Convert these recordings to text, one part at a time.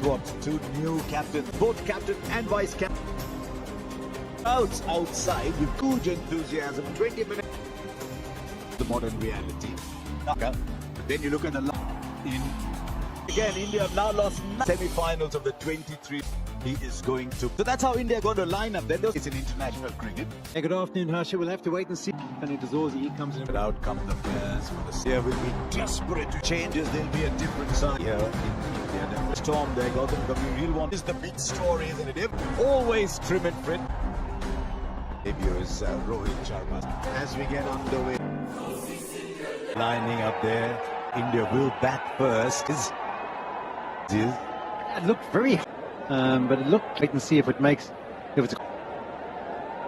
What two new captains, both captain and vice captain. Outside with huge enthusiasm, 20 minutes. The modern reality. Then you look at the in again. India have now lost semi-finals of the 23. He is going to. So that's how India are going to line up. Then it's in international cricket. Hey, good afternoon, Harsha. We'll have to wait and see. And it is Zorzi. He comes in. But out come the players for the India will be desperate to changes. There'll be a different side here in India. The storm there, Gautam Gambhir. He'll want is the big story, isn't it? Always trim and fit. Debut is Rohit Sharma. As we get underway, lining up there, India will bat first. It looked very, but it looked. Wait and see if it makes. If it's.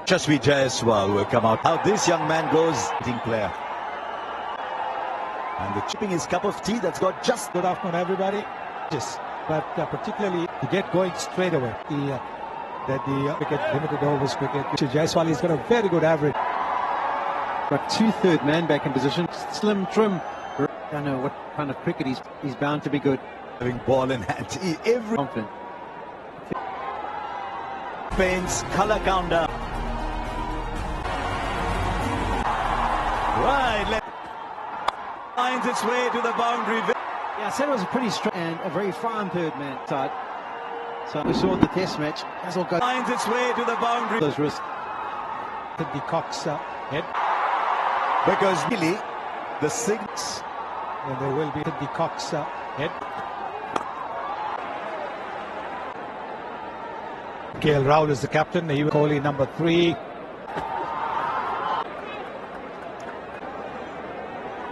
Yashasvi Jaiswal will come out. How this young man goes, team player. And the chipping his cup of tea. That's got just. Good afternoon, everybody. Yes, but particularly to get going straight away. The cricket, limited overs cricket. Jaiswal has got a very good average. Got 2/3 man back in position. Slim, trim. I don't know what kind of cricket he's bound to be good. Having ball in hand. Every Confident. Paints, color counter. Right, finds its way to the boundary. Yeah, I said it was a pretty strong and a very fine third man side. So we saw in the test match. That's all good. Finds its way to the boundary. Those risks. The Cox head. Because really, the six. And there will be the Cox head. KL Rahul is the captain. Virat Kohli number 3.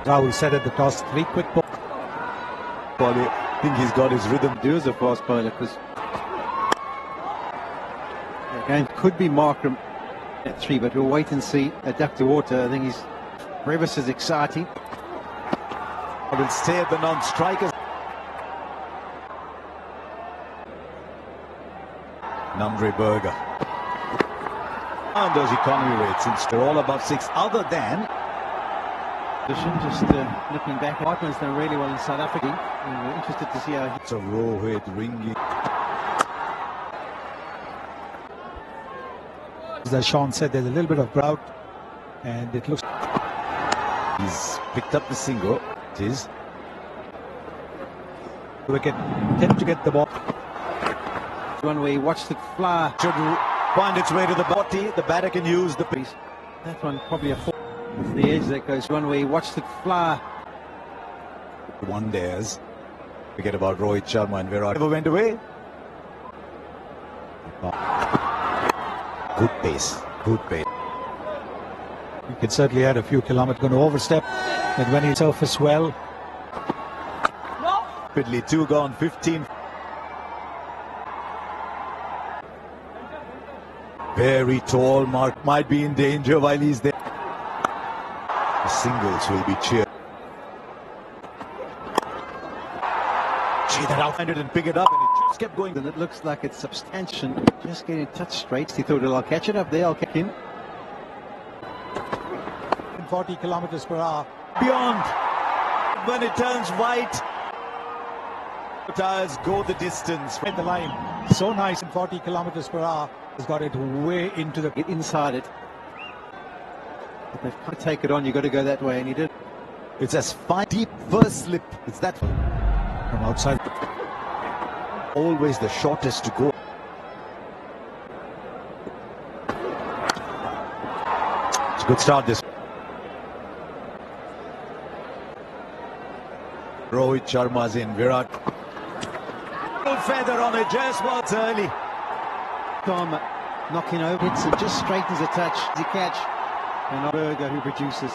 Rahul said at the toss, 3 quick balls. I think he's got his rhythm. Do as a fast bowler because again could be Markram at 3, but we'll wait and see. A duck to water. I think he's Brevis is exciting. I will stay at the non-strikers. Namre Berger. And those economy rates, since they're all above 6, other than just nipping back. Whiteman's done really well in South Africa. And we're interested to see how it's a Rohit Ringy. As Sean said, there's a little bit of drought, and it looks. He's picked up the single. It is. Wicket tend to get the ball. one where he watched it fly. Should find its way to the body. The batter can use the piece. That one probably a 4. The edge that goes one where he watched it fly. One dares. Forget about Rohit Sharma and Virat. Never went away. Good pace. Good pace. You can certainly add a few kilometers. Going to overstep. And when he surfaces well. Rapidly 2 gone, 15. Very tall mark. Might be in danger while he's there. The singles will be cheered. That outhanded and pick it up, and it just kept going. And it looks like it's substantial. Just getting touched straight. He thought, I'll catch it up there, I'll kick in. 40 kilometers per hour. Beyond. When it turns white, the tires go the distance. At the line. So nice. 40 kilometers per hour. Has got it way into the. Get inside it. But they've got to take it on. You've got to go that way, and he did. It's as fine, deep first slip. It's that from outside. Always the shortest to go. It's a good start this. Rohit Sharma's in. Virat. Feather on it. Jaiswal's early. Tom knocking over. Hits and just straightens a touch. The catch. And Berger who produces.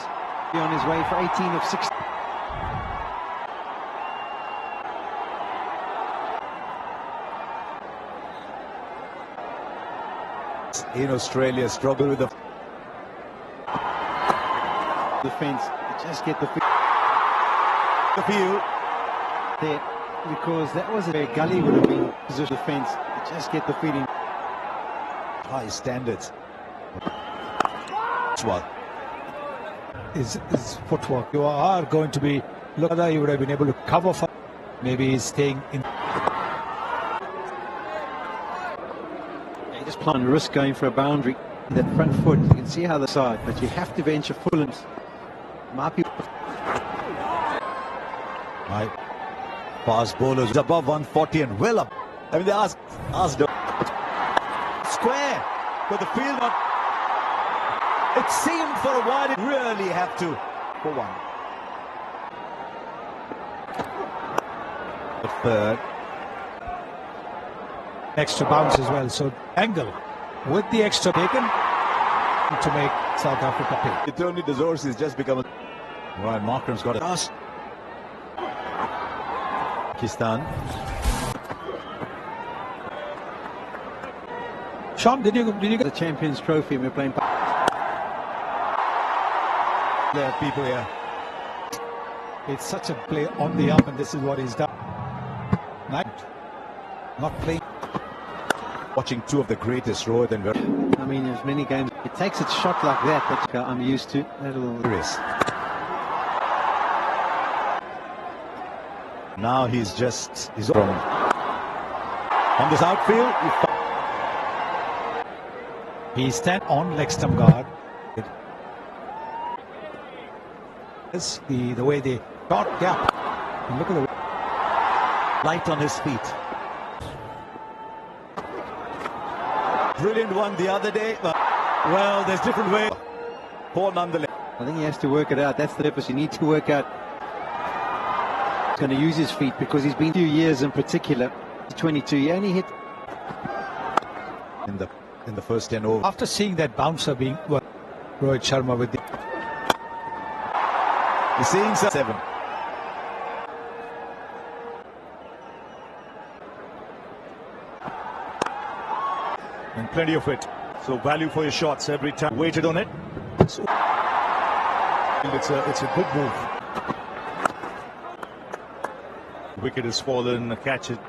Be on his way for 18 of 16. In Australia, struggle with the defense. Just get the feel there, because that was a gully would have been position defense. Just get the feeling. High standards. What is footwork. You are going to be. Look, you would have been able to cover for. Maybe he's staying in. You just plan risk going for a boundary. That front foot, you can see how the side, but you have to venture full and might be. My fast bowlers above 140 and well up. I mean, they asked square, but the field not. It seemed for a while it really have to for one. The third. Extra bounce as well. So angle with the extra taken to make South Africa pay. It only deserves is just become a. Ryan Markram's got a pass. Pakistan. Sean, did you The Champions Trophy and we're playing. There are people here. It's such a play on the up, and this is what he's done. Not playing. Watching two of the greatest, Rohit and Virat. I mean, there's many games. It takes its shot like that that I'm used to. Race. Now he's from on this outfield. He's stand on leg stump guard. It's the way they got gap. And look at the Light on his feet. Brilliant one the other day. Well, there's different ways. Poor nonetheless. I think he has to work it out. That's the purpose. You need to work out. He's going to use his feet because he's been a few years in particular. 22. He only hit in the first 10 overs. after seeing that bouncer being Rohit Sharma with the He's seeing 7. And plenty of it. So value for your shots every time. Waited on it. So it's a good move. Wicket has fallen. Catch it.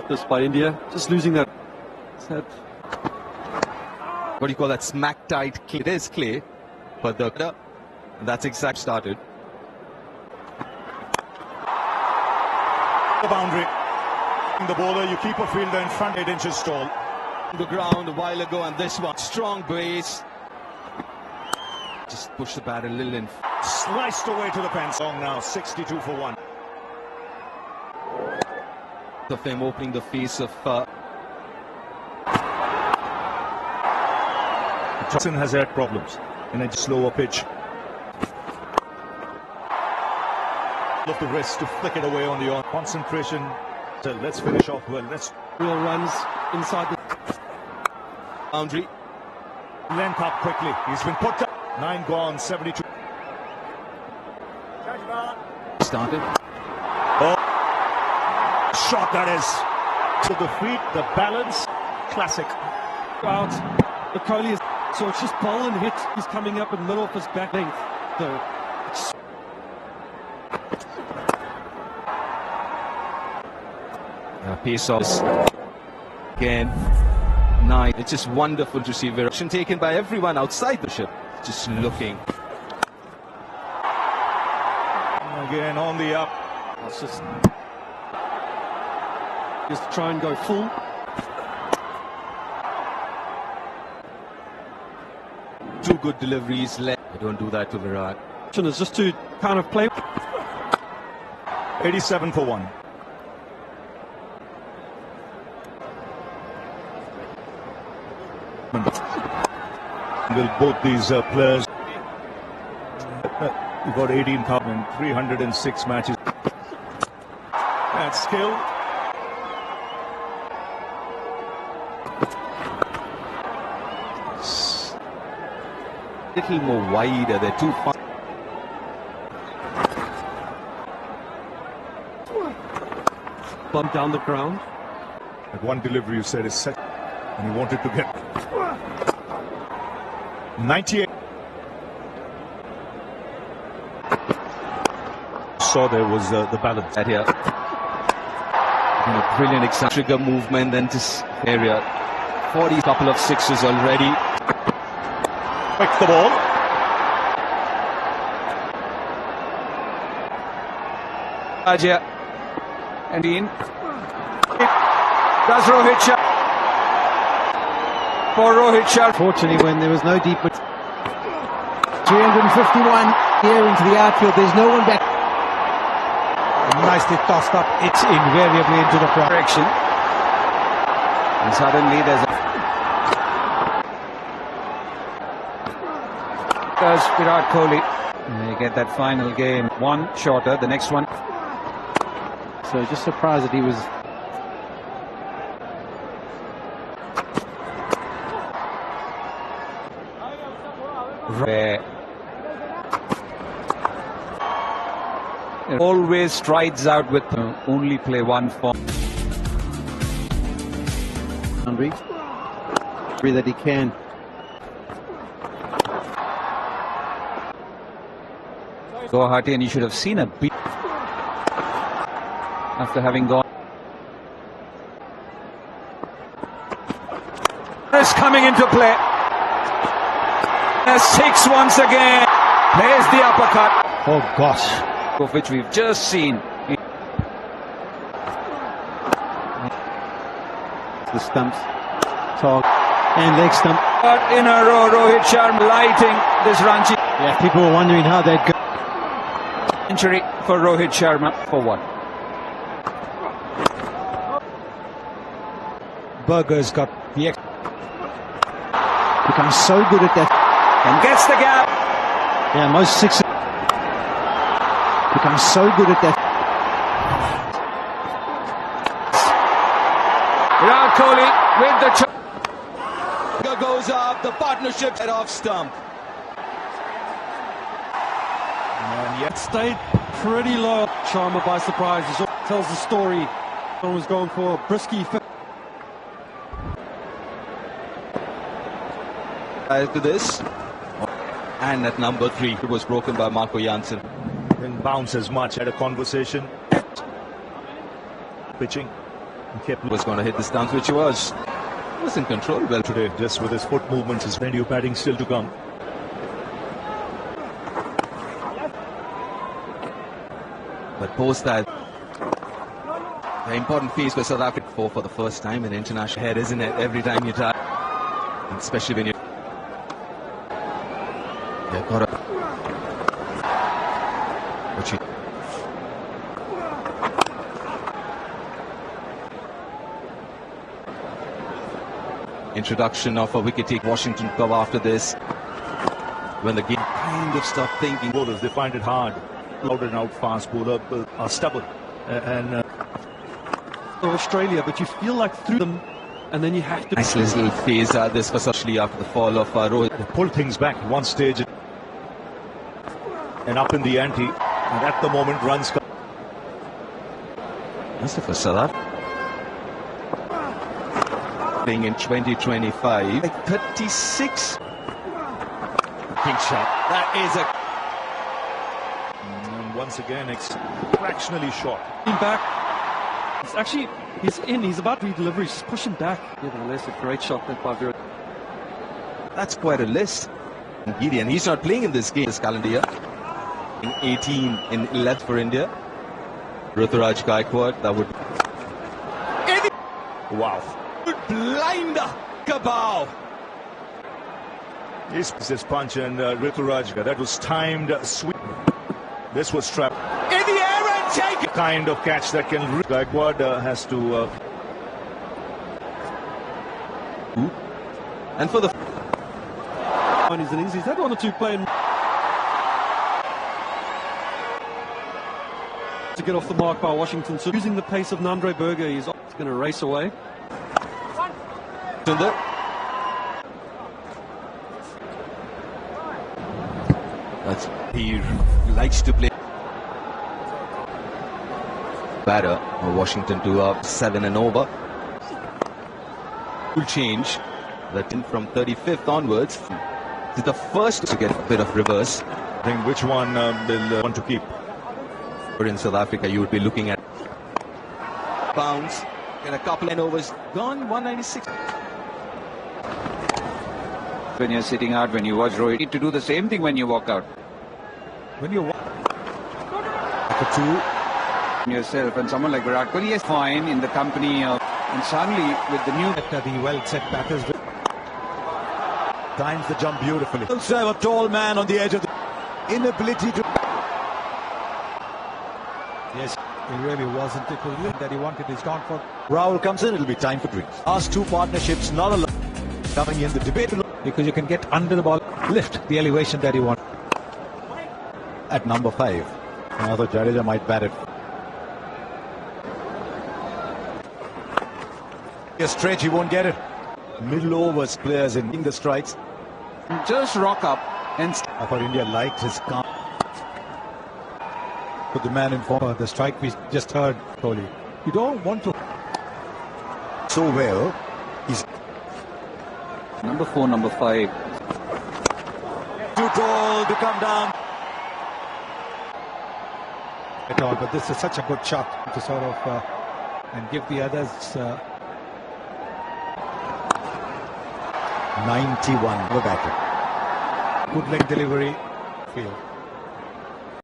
This by India, just losing that. What do you call that? Smack tight. It is clay, but that's exact started. The boundary. The bowler, you keep a fielder in front 8 inches tall. The ground a while ago, and this one strong base. Just push the bat a little in. Sliced away to the fence. Long now, 62 for 1. Of him opening the face of. Johnson has had problems in a slower pitch. Of the wrist to flick it away on the on. Concentration. So let's finish off well. Let's Real runs inside the boundary. length up quickly. He's been put down. 9 gone, 72. Started. Oh, shot that is. To the feet, the balance. Classic. out. The Kohli is so it's just bowl and hit. He's coming up in the middle of his back length. Pace offs again. 9. It's just wonderful to see Virat taken by everyone outside the ship. Just looking. Again on the up. It's just try and go full. Two good deliveries left. I don't do that to Virat. It's just to kind of play. 87 for 1. Will both these players. You've got 18,306 matches. That's skill. Little more wider. They're too far. Bump down the ground. At one delivery you said is set, and you wanted to get 98. Saw there was the balance. That here. Brilliant example. Trigger movement, then this area. 40 couple of sixes already. Picks the ball. Ajay and in. Does Rohit Sharma. For Rohit Sharma. Fortunately, when there was no deep... 351 here into the outfield. There's no one back. Nicely tossed up. It's invariably into the Direction. And suddenly there's Does Virat Kohli. They get that final game one shorter, the next one. So just surprised that he was... Where always strides out with only play one form. Boundary that he can. Guwahati, and you should have seen a beat after having gone. Is coming into play. Six once again. There's the uppercut. Oh gosh. Of which we've just seen. The stumps, talk, and leg stump. But in a row, Rohit Sharma lighting this Ranchi. Yeah, people were wondering how they'd go. Century for Rohit Sharma for one. Berger's got the Becomes so good at that. And gets the gap. Yeah, most sixes. Becomes so good at that. Virat Kohli with the Goes up, the partnership head off stump. And yet Stayed pretty low. Sharma by surprise. He tells the story. Someone was going for a brisky fit. to this. And at number 3, it was broken by Marco Janssen. didn't bounce as much. Had a conversation. Pitching. Kept Was going to hit the stance, which he was. He was in control well today, just with his foot movements, his plenty of batting still to come. But post that, the important phase for South Africa for the first time in international head, isn't it? Every time you try, especially when you they've got a what you introduction of a wicket take. Washington cover after this when the game kind of stopped thinking. Bowlers, they find it hard. Out and out fast bowler are stubborn and Australia, but you feel like through them, and then you have to. Nice little phase this, especially after the fall of Rohit. they pull things back at one stage and up in the ante, and at the moment runs come. That's the first South Africa thing in 2025. Like 36. Big shot. That is a. And once again, it's fractionally short. Back. He's in. He's about to re-deliver. He's just pushing back. Nevertheless, a great shot that by Virat. That's quite a list. Gideon, he's not playing in this game this calendar year. In 18 in 11th for India. Ruturaj Gaikwad, that would. Wow. Blinder. Kabao. His punch and Ruturaj, that was timed sweep. This was trapped. In the air and take it. Kind of catch that can. Gaikwad has to. And for the. On his innings, he's had one or two playing to get off the mark by Washington. So using the pace of Nandre Berger, he's going to race away. Sundar. He likes to play batter. Washington to up 7 and over. Will change that in from 35th onwards. This is the first to get a bit of reverse. I think which one they'll want to keep. But in South Africa, you would be looking at bounce and a couple of overs gone. 196. When you're sitting out, when you watch Rohit, you need to do the same thing when you walk out. When you Yourself, and someone like Virat Kohli is fine in the company of And suddenly, with the new... The well-set batters. Times the jump beautifully. Also have a tall man on the edge of the inability to... Yes, it really wasn't. It was that he wanted. He's gone for. Rahul comes in, it'll be time for drinks. Last two partnerships, not a lot coming in the debate. Because you can get under the ball, lift the elevation that you want. At number 5. Another Jadeja might bat it. A stretch, he won't get it. Middle overs players in the strikes. Just rock up and... For India liked his calm. Put the man in form. The strike we just heard, Kohli. You don't want to. So well. He's Number 4, number 5. too tall to come down. At all, but this is such a good shot to sort of and give the others 91 the batter. good leg delivery. Field.